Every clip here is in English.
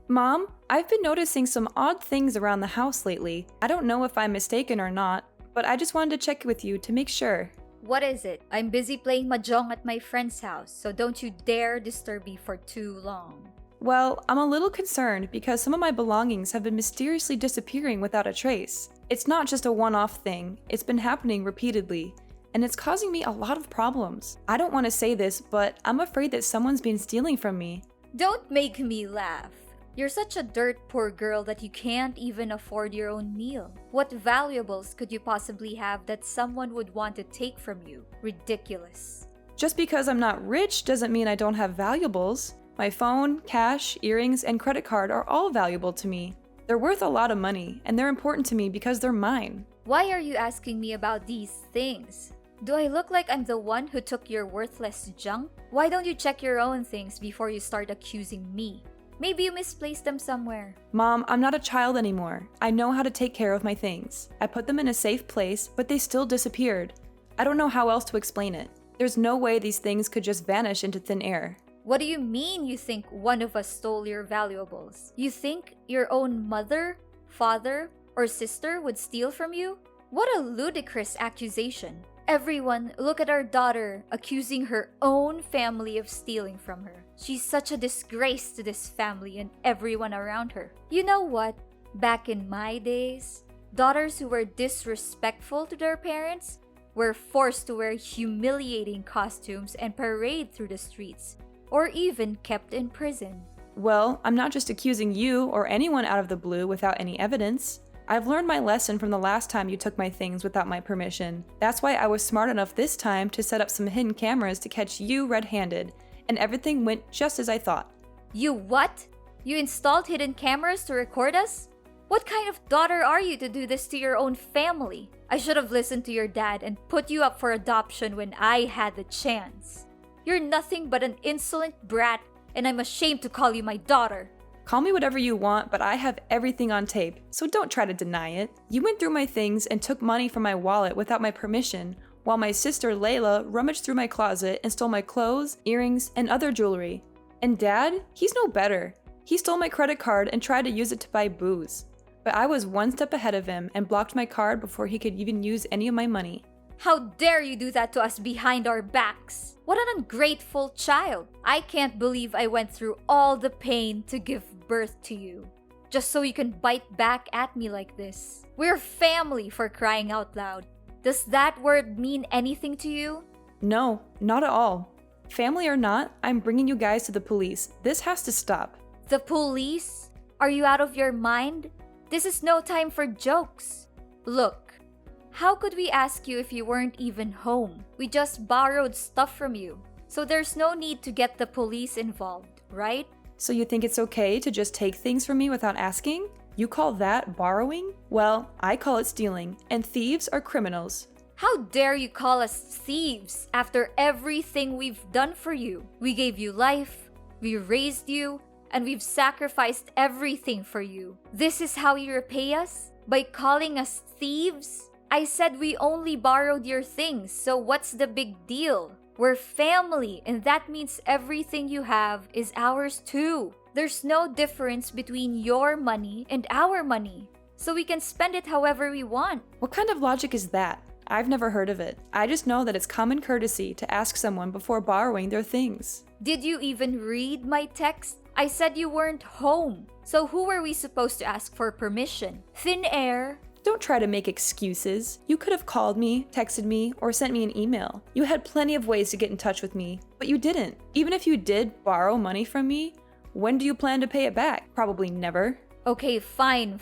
Mom, I've been noticing some odd things around the house lately. I don't know if I'm mistaken or not, but I just wanted to check with you to make sure. What is it? I'm busy playing mahjong at my friend's house, so don't you dare disturb me for too long. Well, I'm a little concerned because some of my belongings have been mysteriously disappearing without a trace. It's not just a one-off thing, it's been happening repeatedly, and it's causing me a lot of problems. I don't want to say this, but I'm afraid that someone's been stealing from me. Don't make me laugh. You're such a dirt poor girl that you can't even afford your own meal. What valuables could you possibly have that someone would want to take from you? Ridiculous. Just because I'm not rich doesn't mean I don't have valuables. My phone, cash, earrings, and credit card are all valuable to me. They're worth a lot of money, and they're important to me because they're mine. Why are you asking me about these things? Do I look like I'm the one who took your worthless junk? Why don't you check your own things before you start accusing me? Maybe you misplaced them somewhere. Mom, I'm not a child anymore. I know how to take care of my things. I put them in a safe place, but they still disappeared. I don't know how else to explain it. There's no way these things could just vanish into thin air. What do you mean you think one of us stole your valuables? You think your own mother, father, or sister would steal from you? What a ludicrous accusation. Everyone, look at our daughter accusing her own family of stealing from her. She's such a disgrace to this family and everyone around her. You know what? Back in my days, daughters who were disrespectful to their parents were forced to wear humiliating costumes and parade through the streets, or even kept in prison. Well, I'm not just accusing you or anyone out of the blue without any evidence. I've learned my lesson from the last time you took my things without my permission. That's why I was smart enough this time to set up some hidden cameras to catch you red-handed, and everything went just as I thought. You what? You installed hidden cameras to record us? What kind of daughter are you to do this to your own family? I should have listened to your dad and put you up for adoption when I had the chance. You're nothing but an insolent brat, and I'm ashamed to call you my daughter. Call me whatever you want, but I have everything on tape, so don't try to deny it. You went through my things and took money from my wallet without my permission, while my sister Layla rummaged through my closet and stole my clothes, earrings, and other jewelry. And Dad? He's no better. He stole my credit card and tried to use it to buy booze. But I was one step ahead of him and blocked my card before he could even use any of my money. How dare you do that to us behind our backs? What an ungrateful child. I can't believe I went through all the pain to give birth to you, just so you can bite back at me like this. We're family, for crying out loud. Does that word mean anything to you? No, not at all. Family or not, I'm bringing you guys to the police. This has to stop. The police? Are you out of your mind? This is no time for jokes. Look, how could we ask you if you weren't even home? We just borrowed stuff from you, so there's no need to get the police involved, right? So you think it's okay to just take things from me without asking? You call that borrowing? Well, I call it stealing, and thieves are criminals. How dare you call us thieves after everything we've done for you? We gave you life, we raised you, and we've sacrificed everything for you. This is how you repay us? By calling us thieves? I said we only borrowed your things, so what's the big deal? We're family, and that means everything you have is ours too. There's no difference between your money and our money, so we can spend it however we want. What kind of logic is that? I've never heard of it. I just know that it's common courtesy to ask someone before borrowing their things. Did you even read my text? I said you weren't home, so who were we supposed to ask for permission? Thin air? Don't try to make excuses. You could have called me, texted me, or sent me an email. You had plenty of ways to get in touch with me, but you didn't. Even if you did borrow money from me, when do you plan to pay it back? Probably never. Okay, fine.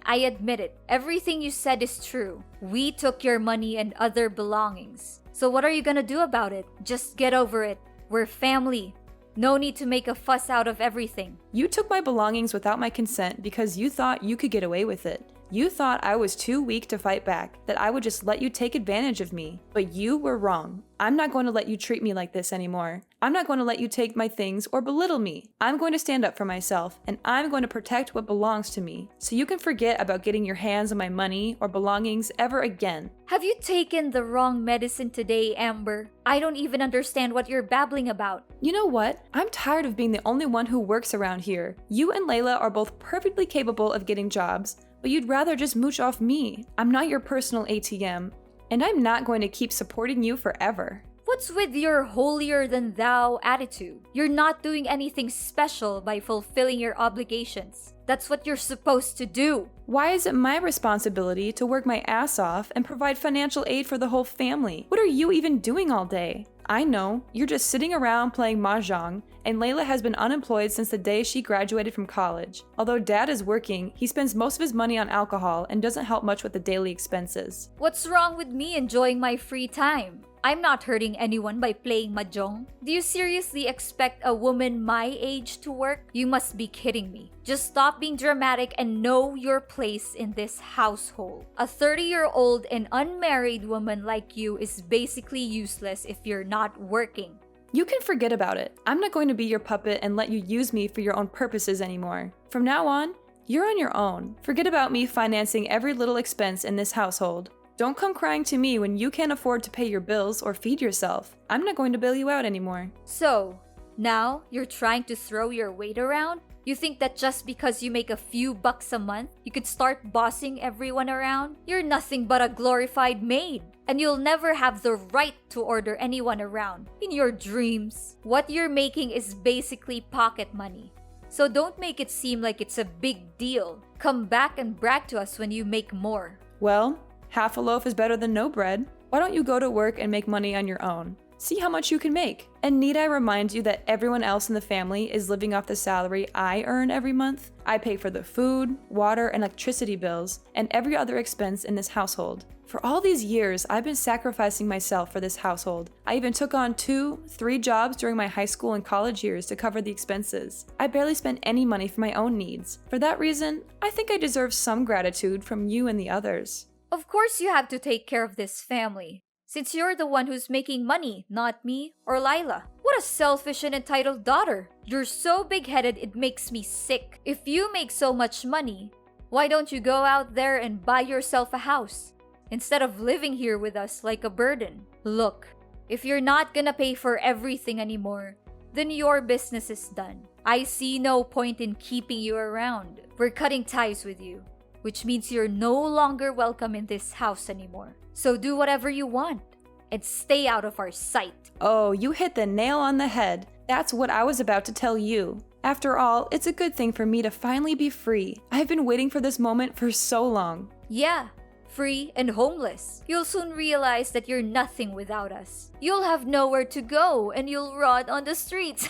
I admit it. Everything you said is true. We took your money and other belongings. So what are you gonna do about it? Just get over it. We're family. No need to make a fuss out of everything. You took my belongings without my consent because you thought you could get away with it. You thought I was too weak to fight back, that I would just let you take advantage of me. But you were wrong. I'm not going to let you treat me like this anymore. I'm not going to let you take my things or belittle me. I'm going to stand up for myself, and I'm going to protect what belongs to me. So you can forget about getting your hands on my money or belongings ever again. Have you taken the wrong medicine today, Amber? I don't even understand what you're babbling about. You know what? I'm tired of being the only one who works around here. You and Layla are both perfectly capable of getting jobs, but you'd rather just mooch off me. I'm not your personal ATM, and I'm not going to keep supporting you forever. What's with your holier-than-thou attitude? You're not doing anything special by fulfilling your obligations. That's what you're supposed to do. Why is it my responsibility to work my ass off and provide financial aid for the whole family? What are you even doing all day? I know, you're just sitting around playing mahjong, and Layla has been unemployed since the day she graduated from college. Although Dad is working, he spends most of his money on alcohol and doesn't help much with the daily expenses. What's wrong with me enjoying my free time? I'm not hurting anyone by playing mahjong. Do you seriously expect a woman my age to work? You must be kidding me. Just stop being dramatic and know your place in this household. A 30-year-old and unmarried woman like you is basically useless if you're not working. You can forget about it. I'm not going to be your puppet and let you use me for your own purposes anymore. From now on, you're on your own. Forget about me financing every little expense in this household. Don't come crying to me when you can't afford to pay your bills or feed yourself. I'm not going to bail you out anymore. So, now you're trying to throw your weight around? You think that just because you make a few bucks a month, you could start bossing everyone around? You're nothing but a glorified maid, and you'll never have the right to order anyone around. In your dreams, what you're making is basically pocket money. So don't make it seem like it's a big deal. Come back and brag to us when you make more. Well, half a loaf is better than no bread. Why don't you go to work and make money on your own? See how much you can make. And need I remind you that everyone else in the family is living off the salary I earn every month? I pay for the food, water, and electricity bills, and every other expense in this household. For all these years, I've been sacrificing myself for this household. I even took on 2-3 jobs during my high school and college years to cover the expenses. I barely spent any money for my own needs. For that reason, I think I deserve some gratitude from you and the others. Of course you have to take care of this family, since you're the one who's making money, not me or Lila. What a selfish and entitled daughter. You're so big-headed it makes me sick. If you make so much money, why don't you go out there and buy yourself a house, instead of living here with us like a burden? Look, if you're not gonna pay for everything anymore, then your business is done. I see no point in keeping you around. We're cutting ties with you, which means you're no longer welcome in this house anymore. So do whatever you want and stay out of our sight. Oh, you hit the nail on the head. That's what I was about to tell you. After all, it's a good thing for me to finally be free. I've been waiting for this moment for so long. Yeah, free and homeless. You'll soon realize that you're nothing without us. You'll have nowhere to go and you'll rot on the streets.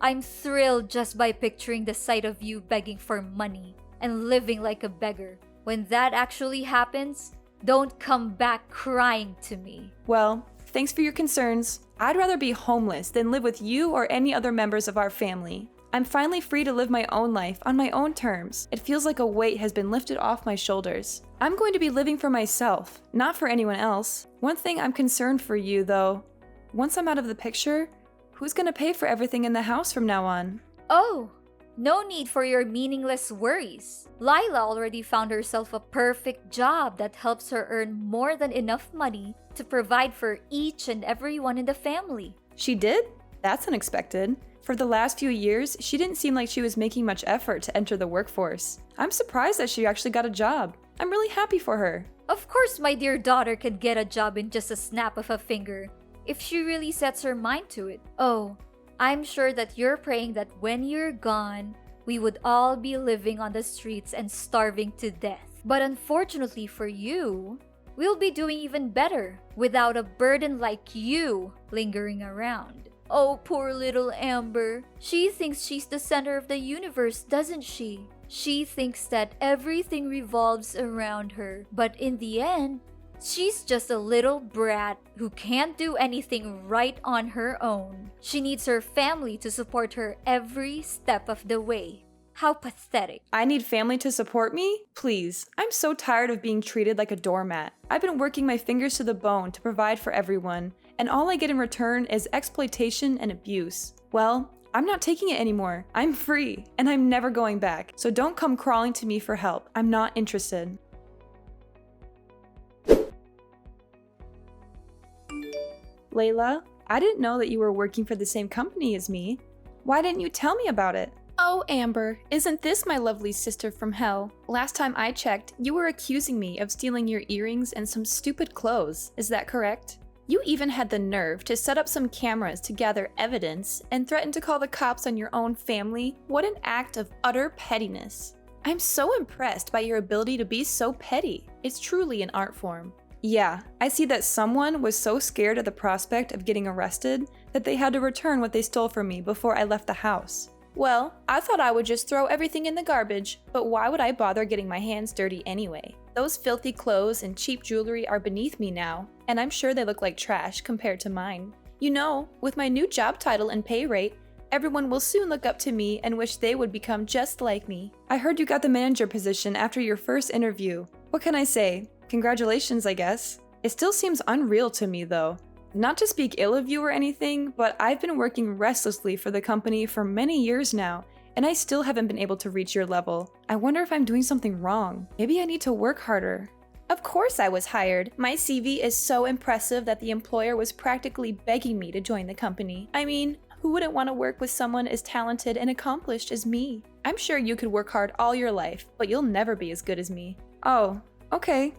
I'm thrilled just by picturing the sight of you begging for money and living like a beggar. When that actually happens, don't come back crying to me. Well, thanks for your concerns. I'd rather be homeless than live with you or any other members of our family. I'm finally free to live my own life on my own terms. It feels like a weight has been lifted off my shoulders. I'm going to be living for myself, not for anyone else. One thing I'm concerned for you, though. Once I'm out of the picture, who's going to pay for everything in the house from now on? Oh, no need for your meaningless worries. Lila already found herself a perfect job that helps her earn more than enough money to provide for each and everyone in the family. She did? That's unexpected. For the last few years, she didn't seem like she was making much effort to enter the workforce. I'm surprised that she actually got a job. I'm really happy for her. Of course, my dear daughter can get a job in just a snap of a finger, if she really sets her mind to it. Oh, I'm sure that you're praying that when you're gone, we would all be living on the streets and starving to death. But unfortunately for you, we'll be doing even better without a burden like you lingering around. Oh, poor little Amber. She thinks she's the center of the universe, doesn't she? She thinks that everything revolves around her. But in the end, she's just a little brat who can't do anything right on her own. She needs her family to support her every step of the way. How pathetic. I need family to support me? Please. I'm so tired of being treated like a doormat. I've been working my fingers to the bone to provide for everyone, and all I get in return is exploitation and abuse. Well, I'm not taking it anymore. I'm free, and I'm never going back. So don't come crawling to me for help. I'm not interested. Layla, I didn't know that you were working for the same company as me. Why didn't you tell me about it? Oh, Amber, isn't this my lovely sister from hell? Last time I checked, you were accusing me of stealing your earrings and some stupid clothes. Is that correct? You even had the nerve to set up some cameras to gather evidence and threaten to call the cops on your own family? What an act of utter pettiness. I'm so impressed by your ability to be so petty. It's truly an art form. Yeah, I see that someone was so scared of the prospect of getting arrested that they had to return what they stole from me before I left the house. Well, I thought I would just throw everything in the garbage, but why would I bother getting my hands dirty anyway? Those filthy clothes and cheap jewelry are beneath me now, and I'm sure they look like trash compared to mine. You know, with my new job title and pay rate, everyone will soon look up to me and wish they would become just like me. I heard you got the manager position after your first interview. What can I say? Congratulations, I guess. It still seems unreal to me, though. Not to speak ill of you or anything, but I've been working restlessly for the company for many years now, and I still haven't been able to reach your level. I wonder if I'm doing something wrong. Maybe I need to work harder. Of course I was hired. My CV is so impressive that the employer was practically begging me to join the company. I mean, who wouldn't want to work with someone as talented and accomplished as me? I'm sure you could work hard all your life, but you'll never be as good as me. Oh, okay.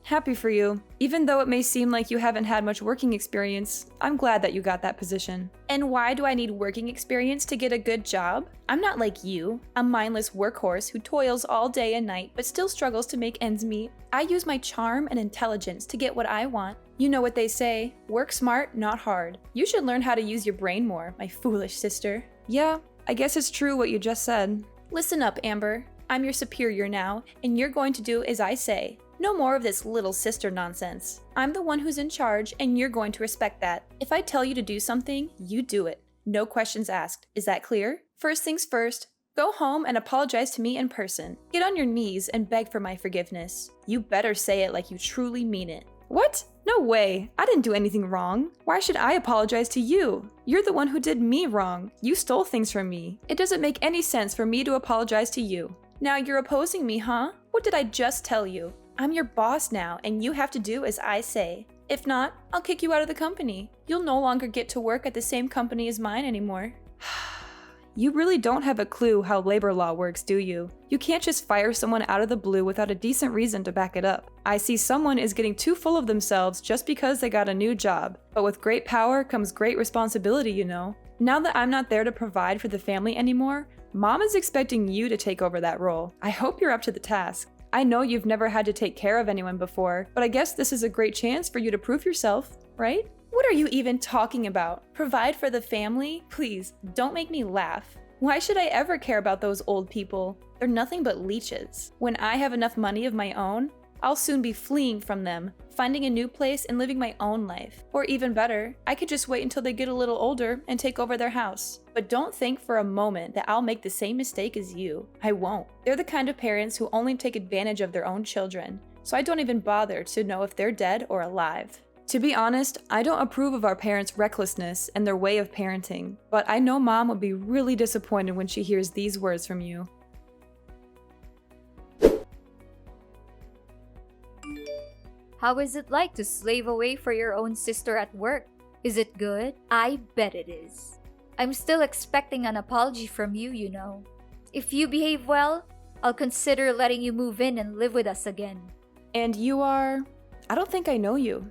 Happy for you. Even though it may seem like you haven't had much working experience, I'm glad that you got that position. And why do I need working experience to get a good job? I'm not like you, a mindless workhorse who toils all day and night but still struggles to make ends meet. I use my charm and intelligence to get what I want. You know what they say, work smart, not hard. You should learn how to use your brain more, my foolish sister. Yeah, I guess it's true what you just said. Listen up, Amber. I'm your superior now, and you're going to do as I say. No more of this little sister nonsense. I'm the one who's in charge, and you're going to respect that. If I tell you to do something, you do it. No questions asked. Is that clear? First things first, go home and apologize to me in person. Get on your knees and beg for my forgiveness. You better say it like you truly mean it. What? No way. I didn't do anything wrong. Why should I apologize to you? You're the one who did me wrong. You stole things from me. It doesn't make any sense for me to apologize to you. Now you're opposing me, huh? What did I just tell you? I'm your boss now, and you have to do as I say. If not, I'll kick you out of the company. You'll no longer get to work at the same company as mine anymore. You really don't have a clue how labor law works, do you? You can't just fire someone out of the blue without a decent reason to back it up. I see someone is getting too full of themselves just because they got a new job. But with great power comes great responsibility, you know. Now that I'm not there to provide for the family anymore, Mom is expecting you to take over that role. I hope you're up to the task. I know you've never had to take care of anyone before, but I guess this is a great chance for you to prove yourself, right? What are you even talking about? Provide for the family? Please, don't make me laugh. Why should I ever care about those old people? They're nothing but leeches. When I have enough money of my own, I'll soon be fleeing from them, finding a new place and living my own life. Or even better, I could just wait until they get a little older and take over their house. But don't think for a moment that I'll make the same mistake as you. I won't. They're the kind of parents who only take advantage of their own children, so I don't even bother to know if they're dead or alive. To be honest, I don't approve of our parents' recklessness and their way of parenting, but I know Mom would be really disappointed when she hears these words from you. How is it like to slave away for your own sister at work? Is it good? I bet it is. I'm still expecting an apology from you, you know. If you behave well, I'll consider letting you move in and live with us again. And you are... I don't think I know you.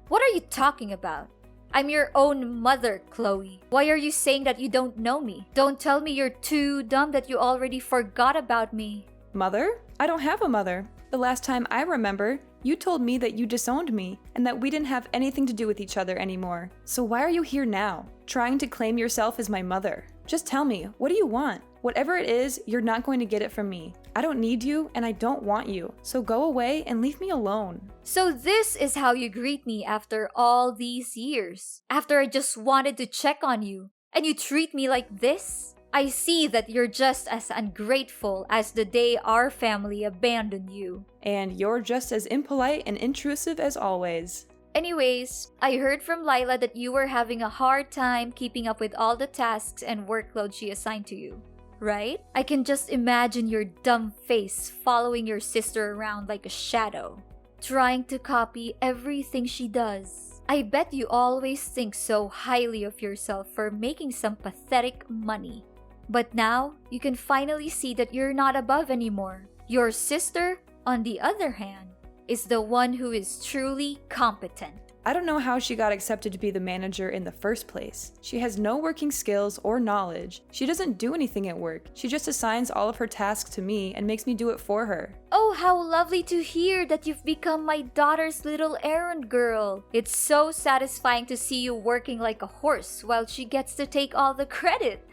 What are you talking about? I'm your own mother, Chloe. Why are you saying that you don't know me? Don't tell me you're too dumb that you already forgot about me. Mother? I don't have a mother. The last time I remember, you told me that you disowned me and that we didn't have anything to do with each other anymore. So why are you here now, trying to claim yourself as my mother? Just tell me, what do you want? Whatever it is, you're not going to get it from me. I don't need you and I don't want you, so go away and leave me alone. So this is how you greet me after all these years? After I just wanted to check on you, and you treat me like this? I see that you're just as ungrateful as the day our family abandoned you. And you're just as impolite and intrusive as always. Anyways, I heard from Lila that you were having a hard time keeping up with all the tasks and workload she assigned to you, right? I can just imagine your dumb face following your sister around like a shadow, trying to copy everything she does. I bet you always think so highly of yourself for making some pathetic money. But now, you can finally see that you're not above anymore. Your sister, on the other hand, is the one who is truly competent. I don't know how she got accepted to be the manager in the first place. She has no working skills or knowledge. She doesn't do anything at work. She just assigns all of her tasks to me and makes me do it for her. Oh, how lovely to hear that you've become my daughter's little errand girl. It's so satisfying to see you working like a horse while she gets to take all the credit.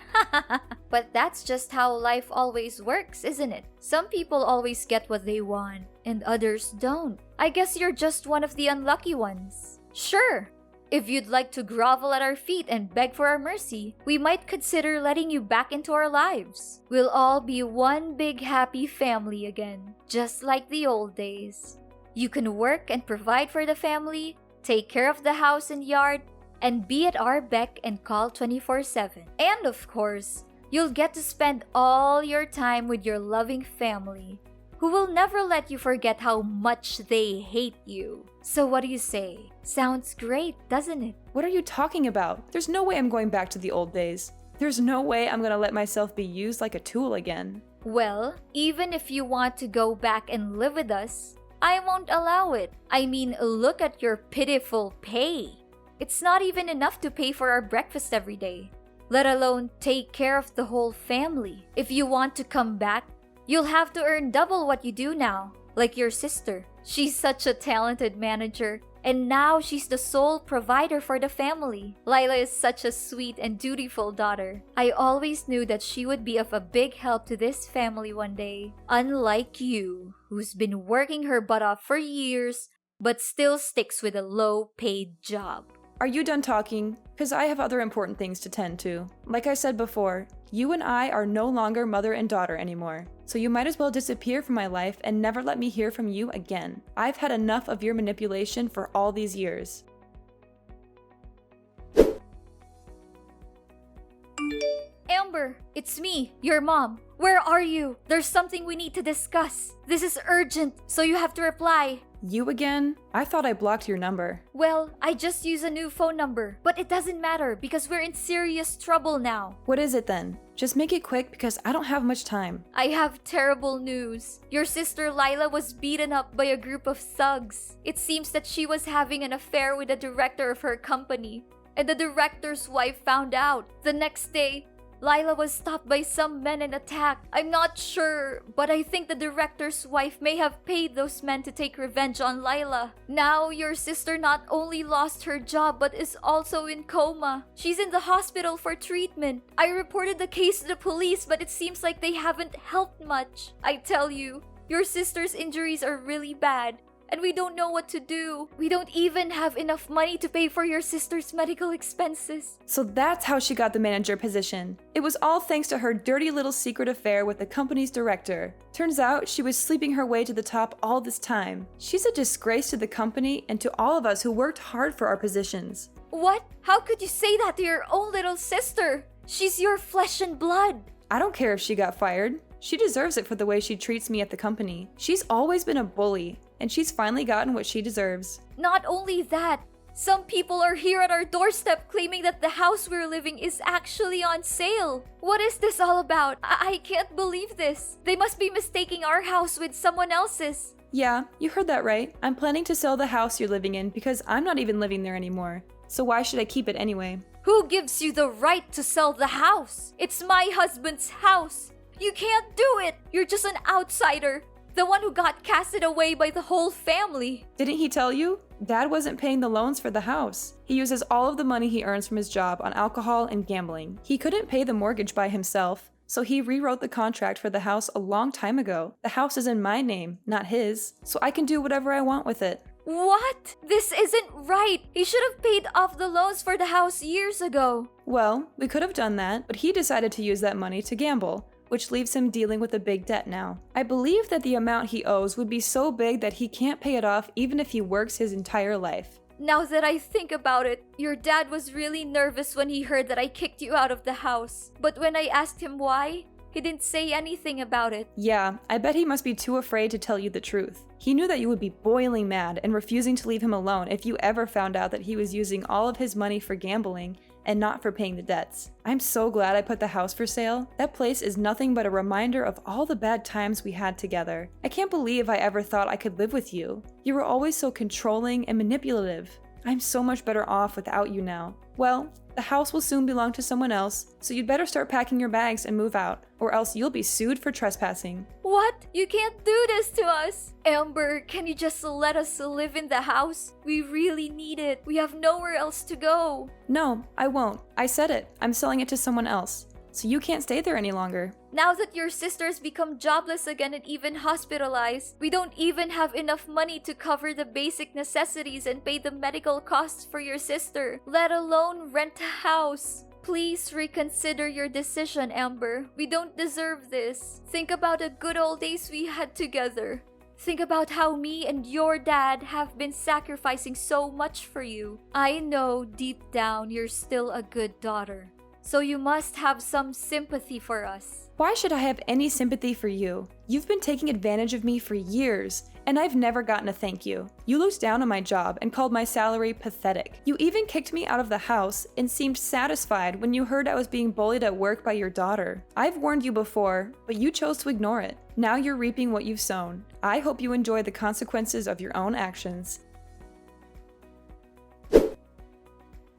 But that's just how life always works, isn't it? Some people always get what they want, and others don't. I guess you're just one of the unlucky ones. Sure, if you'd like to grovel at our feet and beg for our mercy, we might consider letting you back into our lives. We'll all be one big happy family again, just like the old days. You can work and provide for the family, take care of the house and yard, and be at our beck and call 24/7. And of course, you'll get to spend all your time with your loving family, who will never let you forget how much they hate you. So what do you say? Sounds great, doesn't it? What are you talking about? There's no way I'm going back to the old days. There's no way I'm gonna let myself be used like a tool again. Well, even if you want to go back and live with us, I won't allow it. I mean, look at your pitiful pay. It's not even enough to pay for our breakfast every day, let alone take care of the whole family. If you want to come back, you'll have to earn double what you do now, like your sister. She's such a talented manager, and now she's the sole provider for the family. Lila is such a sweet and dutiful daughter. I always knew that she would be of a big help to this family one day, unlike you, who's been working her butt off for years, but still sticks with a low-paid job. Are you done talking? Because I have other important things to tend to. Like I said before, you and I are no longer mother and daughter anymore. So you might as well disappear from my life and never let me hear from you again. I've had enough of your manipulation for all these years. Amber, it's me, your mom. Where are you? There's something we need to discuss. This is urgent, so you have to reply. You again? I thought I blocked your number. Well, I just used a new phone number, but it doesn't matter because we're in serious trouble now. What is it then? Just make it quick because I don't have much time. I have terrible news. Your sister Lila was beaten up by a group of thugs. It seems that she was having an affair with the director of her company, and the director's wife found out. The next day, Lila was stopped by some men and attacked. I'm not sure, but I think the director's wife may have paid those men to take revenge on Lila. Now, your sister not only lost her job but is also in coma. She's in the hospital for treatment. I reported the case to the police, but it seems like they haven't helped much. I tell you, your sister's injuries are really bad, and we don't know what to do. We don't even have enough money to pay for your sister's medical expenses. So that's how she got the manager position. It was all thanks to her dirty little secret affair with the company's director. Turns out she was sleeping her way to the top all this time. She's a disgrace to the company and to all of us who worked hard for our positions. What? How could you say that to your own little sister? She's your flesh and blood. I don't care if she got fired. She deserves it for the way she treats me at the company. She's always been a bully, and she's finally gotten what she deserves. Not only that, some people are here at our doorstep claiming that the house we're living is actually on sale. What is this all about? I can't believe this. They must be mistaking our house with someone else's. Yeah, you heard that right. I'm planning to sell the house you're living in because I'm not even living there anymore. So why should I keep it anyway? Who gives you the right to sell the house? It's my husband's house. You can't do it. You're just an outsider. The one who got casted away by the whole family. Didn't he tell you? Dad wasn't paying the loans for the house. He uses all of the money he earns from his job on alcohol and gambling. He couldn't pay the mortgage by himself, so he rewrote the contract for the house a long time ago. The house is in my name, not his, so I can do whatever I want with it. What? This isn't right. He should have paid off the loans for the house years ago. Well, we could have done that, but he decided to use that money to gamble, which leaves him dealing with a big debt now. I believe that the amount he owes would be so big that he can't pay it off even if he works his entire life. Now that I think about it, your dad was really nervous when he heard that I kicked you out of the house. But when I asked him why, he didn't say anything about it. Yeah, I bet he must be too afraid to tell you the truth. He knew that you would be boiling mad and refusing to leave him alone if you ever found out that he was using all of his money for gambling and not for paying the debts. I'm so glad I put the house for sale. That place is nothing but a reminder of all the bad times we had together. I can't believe I ever thought I could live with you. You were always so controlling and manipulative. I'm so much better off without you now. Well, the house will soon belong to someone else, so you'd better start packing your bags and move out, or else you'll be sued for trespassing. What? You can't do this to us! Amber, can you just let us live in the house? We really need it. We have nowhere else to go. No, I won't. I said it. I'm selling it to someone else. So you can't stay there any longer. Now that your sister's become jobless again and even hospitalized, we don't even have enough money to cover the basic necessities and pay the medical costs for your sister, let alone rent a house. Please reconsider your decision, Amber. We don't deserve this. Think about the good old days we had together. Think about how me and your dad have been sacrificing so much for you. I know deep down you're still a good daughter. So you must have some sympathy for us. Why should I have any sympathy for you? You've been taking advantage of me for years, and I've never gotten a thank you. You looked down on my job and called my salary pathetic. You even kicked me out of the house and seemed satisfied when you heard I was being bullied at work by your daughter. I've warned you before, but you chose to ignore it. Now you're reaping what you've sown. I hope you enjoy the consequences of your own actions.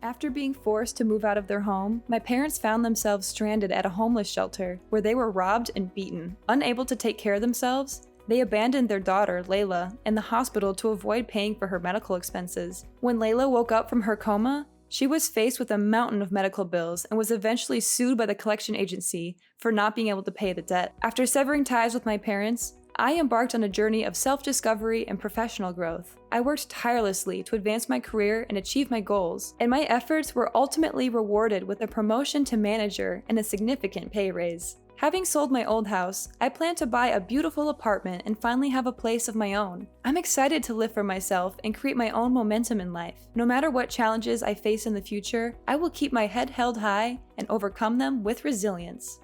After being forced to move out of their home, my parents found themselves stranded at a homeless shelter where they were robbed and beaten. Unable to take care of themselves, they abandoned their daughter, Layla, in the hospital to avoid paying for her medical expenses. When Layla woke up from her coma, she was faced with a mountain of medical bills and was eventually sued by the collection agency for not being able to pay the debt. After severing ties with my parents, I embarked on a journey of self-discovery and professional growth. I worked tirelessly to advance my career and achieve my goals, and my efforts were ultimately rewarded with a promotion to manager and a significant pay raise. Having sold my old house, I plan to buy a beautiful apartment and finally have a place of my own. I'm excited to live for myself and create my own momentum in life. No matter what challenges I face in the future, I will keep my head held high and overcome them with resilience.